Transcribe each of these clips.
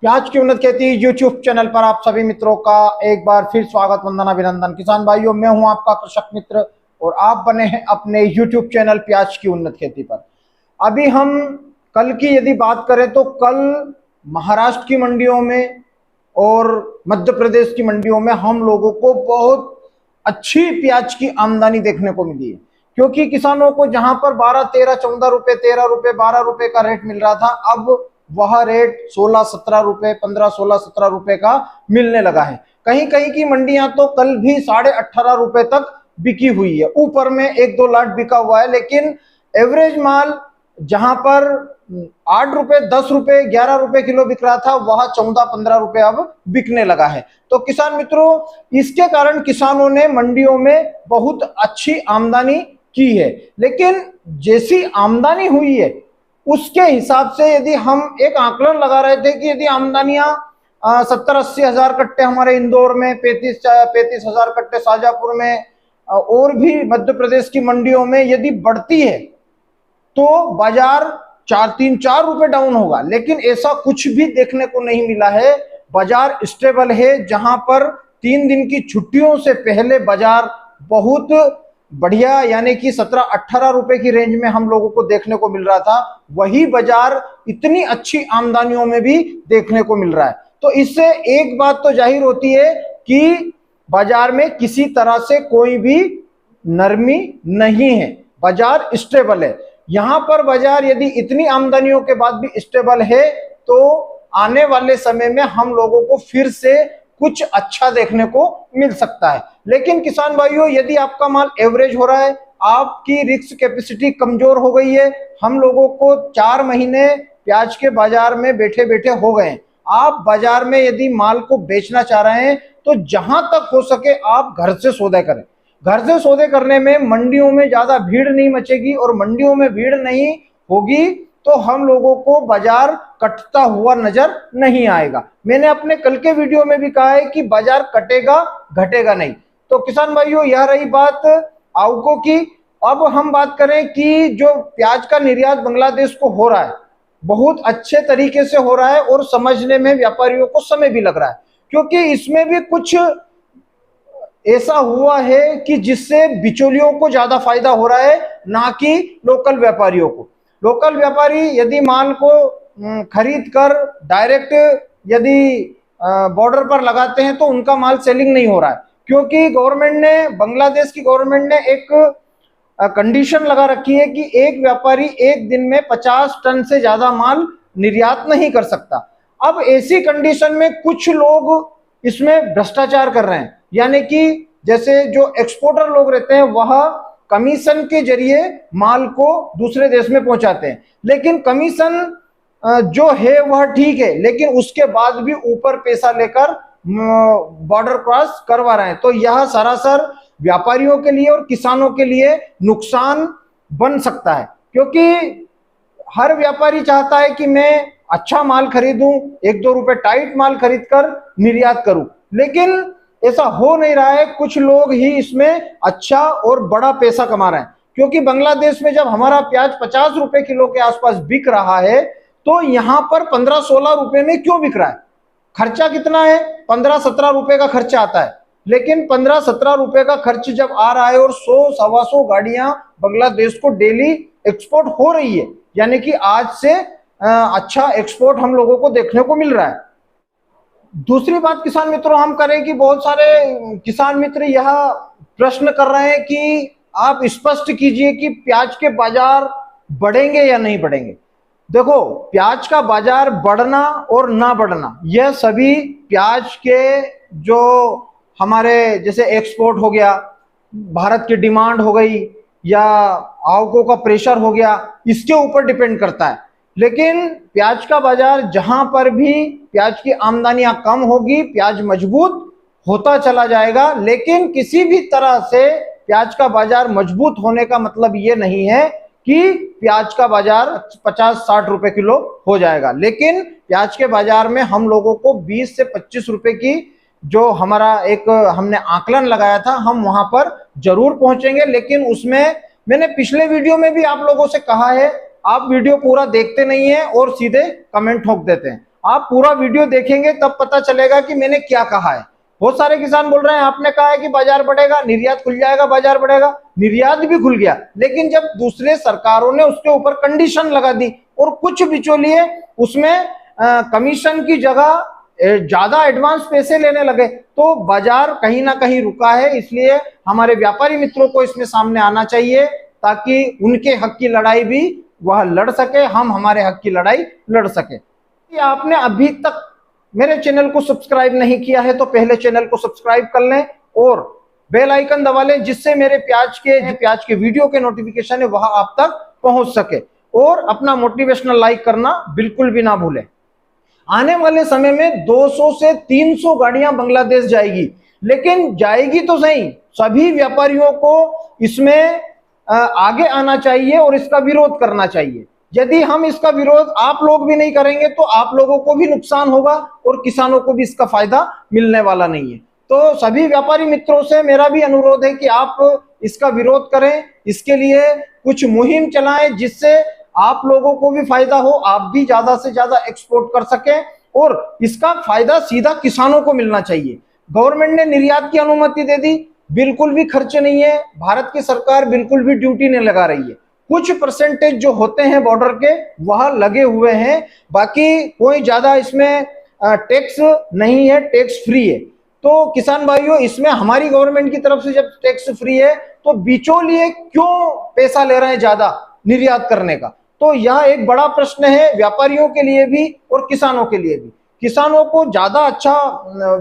प्याज की उन्नत खेती यूट्यूब चैनल पर आप सभी मित्रों का एक बार फिर स्वागत, वंदन, अभिनंदन। किसान भाइयों, मैं हूं आपका कृषक मित्र और आप बने हैं अपने यूट्यूब चैनल प्याज की उन्नत खेती पर। अभी हम कल की यदि बात करें तो कल महाराष्ट्र की मंडियों में और मध्य प्रदेश की मंडियों में हम लोगों को बहुत अच्छी प्याज की आमदनी देखने को मिली है, क्योंकि किसानों को जहां पर 12, 13, 14 रुपए, 13 रुपए, 12 रुपए का रेट मिल रहा था, अब वह रेट 16, 17 रुपए, 15, 16, 17 रुपए का मिलने लगा है। कहीं कहीं की मंडियां तो कल भी 18.5 रुपए तक बिकी हुई है। ऊपर में 1-2 लाट बिका हुआ है, लेकिन एवरेज माल जहां पर 8 रुपए, 10 रुपए, 11 रुपए किलो बिक रहा था, वह 14, 15 रुपए अब बिकने लगा है। तो किसान मित्रों, इसके कारण किसानों ने मंडियों में बहुत अच्छी आमदनी की है। लेकिन जैसी आमदनी हुई है उसके हिसाब से यदि हम एक आकलन लगा रहे थे कि यदि आमदनियां 70-80 हजार कट्टे हमारे इंदौर में, 35 हजार कट्टे शाजापुर में और भी मध्य प्रदेश की मंडियों में यदि बढ़ती है तो बाजार 4-3-4 रुपए डाउन होगा, लेकिन ऐसा कुछ भी देखने को नहीं मिला है। बाजार स्टेबल है। जहां पर 3 दिन की छुट्टियों से पहले बाजार बहुत बढ़िया, यानी कि 17-18 रुपए की रेंज में हम लोगों को देखने को मिल रहा था, वही बाजार इतनी अच्छी आमदनियों में भी देखने को मिल रहा है। तो इससे एक बात तो जाहिर होती है कि बाजार में किसी तरह से कोई भी नरमी नहीं है, बाजार स्टेबल है। यहां पर बाजार यदि इतनी आमदनियों के बाद भी स्टेबल है तो आने वाले समय में हम लोगों को फिर से कुछ अच्छा देखने को मिल सकता है। लेकिन किसान भाइयों, यदि आपका माल एवरेज हो रहा है, आपकी रिस्क कैपेसिटी कमजोर हो गई है, हम लोगों को 4 महीने प्याज के बाजार में बैठे बैठे हो गए, आप बाजार में यदि माल को बेचना चाह रहे हैं तो जहां तक हो सके आप घर से सौदे करें। घर से सौदे करने में मंडियों में ज्यादा भीड़ नहीं मचेगी, और मंडियों में भीड़ नहीं होगी तो हम लोगों को बाजार कटता हुआ नजर नहीं आएगा। मैंने अपने कल के वीडियो में भी कहा है कि बाजार कटेगा, घटेगा नहीं। तो किसान भाइयों, यह रही बात आवकों की। अब हम बात करें कि जो प्याज का निर्यात बांग्लादेश को हो रहा है, बहुत अच्छे तरीके से हो रहा है और समझने में व्यापारियों को समय भी लग रहा है, क्योंकि इसमें भी कुछ ऐसा हुआ है कि जिससे बिचौलियों को ज्यादा फायदा हो रहा है, ना कि लोकल व्यापारियों को। लोकल व्यापारी यदि माल को खरीद कर डायरेक्ट यदि बॉर्डर पर लगाते हैं तो उनका माल सेलिंग नहीं हो रहा है, क्योंकि गवर्नमेंट ने, बांग्लादेश की गवर्नमेंट ने एक कंडीशन लगा रखी है कि एक व्यापारी एक दिन में 50 टन से ज्यादा माल निर्यात नहीं कर सकता। अब ऐसी कंडीशन में कुछ लोग इसमें भ्रष्टाचार कर रहे हैं, यानी कि जैसे जो एक्सपोर्टर लोग रहते हैं वह कमीशन के जरिए माल को दूसरे देश में पहुंचाते हैं, लेकिन कमीशन जो है वह ठीक है, लेकिन उसके बाद भी ऊपर पैसा लेकर बॉर्डर क्रॉस करवा रहे हैं। तो यह सरासर व्यापारियों के लिए और किसानों के लिए नुकसान बन सकता है, क्योंकि हर व्यापारी चाहता है कि मैं अच्छा माल खरीदूं, 1-2 रुपए टाइट माल खरीद कर निर्यात करूं, लेकिन ऐसा हो नहीं रहा है। कुछ लोग ही इसमें अच्छा और बड़ा पैसा कमा रहे हैं, क्योंकि बांग्लादेश में जब हमारा प्याज 50 रुपए किलो के आसपास बिक रहा है तो यहां पर 15-16 रुपए में क्यों बिक रहा है? खर्चा कितना है? 15-17 रुपए का खर्चा आता है, लेकिन 15-17 रुपए का खर्च जब आ रहा है और 100-125 गाड़ियां बांग्लादेश को डेली एक्सपोर्ट हो रही है, यानी कि आज से अच्छा एक्सपोर्ट हम लोगों को देखने को मिल रहा है। दूसरी बात किसान मित्रों हम करें कि बहुत सारे किसान मित्र यह प्रश्न कर रहे हैं कि आप स्पष्ट कीजिए कि प्याज के बाजार बढ़ेंगे या नहीं बढ़ेंगे। देखो, प्याज का बाजार बढ़ना और ना बढ़ना यह सभी प्याज के जो हमारे जैसे एक्सपोर्ट हो गया, भारत की डिमांड हो गई, या आवकों का प्रेशर हो गया, इसके ऊपर डिपेंड करता है। लेकिन प्याज का बाजार जहां पर भी प्याज की आमदनियां कम होगी, प्याज मजबूत होता चला जाएगा। लेकिन किसी भी तरह से प्याज का बाजार मजबूत होने का मतलब ये नहीं है कि प्याज का बाजार 50-60 रुपए किलो हो जाएगा। लेकिन प्याज के बाजार में हम लोगों को 20 से 25 रुपए की जो हमारा एक हमने आकलन लगाया था, हम वहां पर जरूर पहुंचेंगे। लेकिन उसमें मैंने पिछले वीडियो में भी आप लोगों से कहा है, आप वीडियो पूरा देखते नहीं है और सीधे कमेंट ठोक देते हैं। आप पूरा वीडियो देखेंगे तब पता चलेगा कि मैंने क्या कहा है। बहुत सारे किसान बोल रहे हैं आपने कहा है कि बाजार बढ़ेगा, निर्यात खुल जाएगा, बाजार बढ़ेगा। निर्यात भी खुल गया, लेकिन जब दूसरे सरकारों ने उसके ऊपर कंडीशन लगा दी और कुछ बिचौलिए उसमें कमीशन की जगह ज्यादा एडवांस पैसे लेने लगे, तो बाजार कहीं ना कहीं रुका है। इसलिए हमारे व्यापारी मित्रों को इसमें सामने आना चाहिए ताकि उनके हक की लड़ाई भी वह लड़ सके, हम हमारे हक की लड़ाई लड़ सके। आपने अभी तक मेरे चैनल को सब्सक्राइब नहीं किया है तो पहले चैनल को सब्सक्राइब कर लें और बेल आइकन दबा लें, जिससे मेरे प्याज के वीडियो के नोटिफिकेशन है वह आप तक पहुंच सके। और अपना मोटिवेशनल लाइक करना बिल्कुल भी ना भूलें। आने वाले समय में 200 से 300 गाड़ियां बांग्लादेश जाएगी, लेकिन जाएगी तो सही, सभी व्यापारियों को इसमें आगे आना चाहिए और इसका विरोध करना चाहिए। यदि हम इसका विरोध आप लोग भी नहीं करेंगे तो आप लोगों को भी नुकसान होगा और किसानों को भी इसका फायदा मिलने वाला नहीं है। तो सभी व्यापारी मित्रों से मेरा भी अनुरोध है कि आप इसका विरोध करें, इसके लिए कुछ मुहिम चलाएं जिससे आप लोगों को भी फायदा हो, आप भी ज्यादा से ज्यादा एक्सपोर्ट कर सकें और इसका फायदा सीधा किसानों को मिलना चाहिए। गवर्नमेंट ने निर्यात की अनुमति दे दी, बिल्कुल भी खर्च नहीं है, भारत की सरकार बिल्कुल भी ड्यूटी नहीं लगा रही है। कुछ परसेंटेज जो होते हैं बॉर्डर के वह लगे हुए हैं, बाकी कोई ज्यादा इसमें टैक्स नहीं है, टैक्स फ्री है। तो किसान भाइयों, इसमें हमारी गवर्नमेंट की तरफ से जब टैक्स फ्री है तो बिचौलिए क्यों पैसा ले रहे हैं ज्यादा निर्यात करने का? तो यह एक बड़ा प्रश्न है व्यापारियों के लिए भी और किसानों के लिए भी। किसानों को ज्यादा अच्छा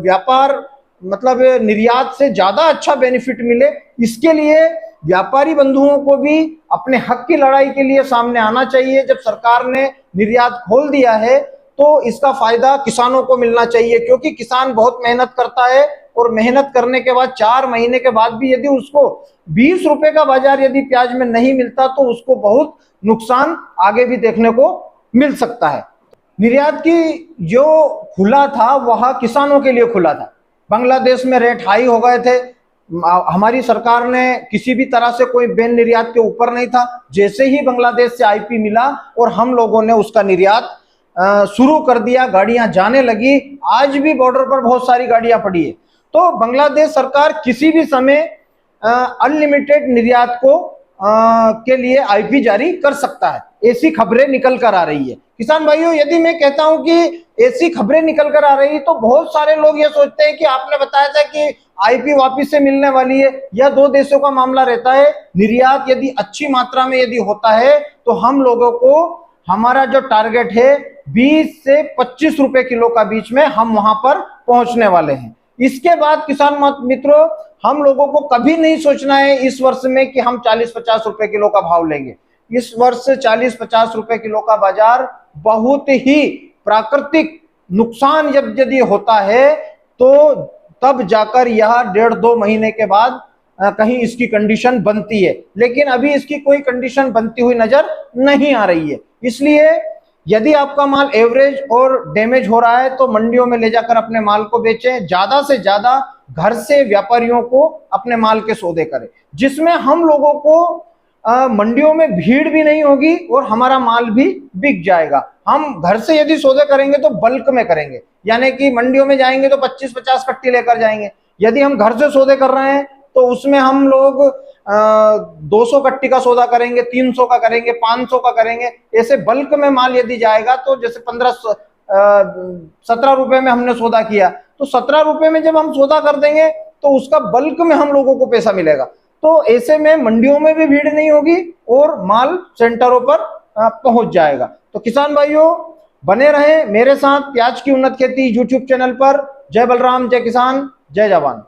व्यापार मतलब निर्यात से ज्यादा अच्छा बेनिफिट मिले, इसके लिए व्यापारी बंधुओं को भी अपने हक की लड़ाई के लिए सामने आना चाहिए। जब सरकार ने निर्यात खोल दिया है तो इसका फायदा किसानों को मिलना चाहिए, क्योंकि किसान बहुत मेहनत करता है और मेहनत करने के बाद 4 महीने के बाद भी यदि उसको 20 रुपए का बाजार यदि प्याज में नहीं मिलता तो उसको बहुत नुकसान आगे भी देखने को मिल सकता है। निर्यात की जो खुला था वह किसानों के लिए खुला था। बांग्लादेश में रेट हाई हो गए थे, हमारी सरकार ने किसी भी तरह से कोई बैन निर्यात के ऊपर नहीं था। जैसे ही बांग्लादेश से आईपी मिला और हम लोगों ने उसका निर्यात शुरू कर दिया, गाड़ियां जाने लगी। आज भी बॉर्डर पर बहुत सारी गाड़ियां पड़ी है। तो बांग्लादेश सरकार किसी भी समय अनलिमिटेड निर्यात को के लिए आईपी जारी कर सकता है, ऐसी खबरें निकल कर आ रही है। किसान भाइयों, यदि मैं कहता हूं कि ऐसी खबरें निकल कर आ रही तो बहुत सारे लोग ये सोचते हैं कि आपने बताया था कि आईपी वापिस से मिलने वाली है, या 2 देशों का मामला रहता है। निर्यात यदि अच्छी मात्रा में यदि होता है तो हम लोगों को हमारा जो टारगेट है 20 से 25 रुपए किलो का बीच में हम वहां पर पहुंचने वाले हैं। इसके बाद किसान मित्रों, हम लोगों को कभी नहीं सोचना है इस वर्ष में कि हम 40-50 रुपए किलो का भाव लेंगे। इस वर्ष 40-50 रुपए किलो का बाजार बहुत ही प्राकृतिक नुकसान जब यदि होता है तो तब जाकर यह 1.5-2 महीने के बाद कहीं इसकी कंडीशन बनती है, लेकिन अभी इसकी कोई कंडीशन बनती हुई नजर नहीं आ रही है। इसलिए यदि आपका माल एवरेज और डैमेज हो रहा है तो मंडियों में ले जाकर अपने माल को बेचें, ज्यादा से ज्यादा घर से व्यापारियों को अपने माल के सौदे करें, जिसमें हम लोगों को मंडियों में भीड़ भी नहीं होगी और हमारा माल भी बिक जाएगा। हम घर से यदि सौदे करेंगे तो बल्क में करेंगे, यानी कि मंडियों में जाएंगे तो 25-50 कट्टी लेकर जाएंगे। यदि हम घर से सौदे कर रहे हैं तो उसमें हम लोग 200 कट्टी का सौदा करेंगे, 300 का करेंगे, 500 का करेंगे। ऐसे बल्क में माल यदि जाएगा तो जैसे 17 रुपए में हमने सौदा किया तो 17 रुपए में जब हम सौदा कर देंगे तो उसका बल्क में हम लोगों को पैसा मिलेगा। तो ऐसे में मंडियों में भी भीड़ नहीं होगी और माल सेंटरों पर पहुंच जाएगा। तो किसान भाइयों, बने रहें मेरे साथ प्याज की उन्नत खेती यूट्यूब चैनल पर। जय बलराम, जय किसान, जय जवान।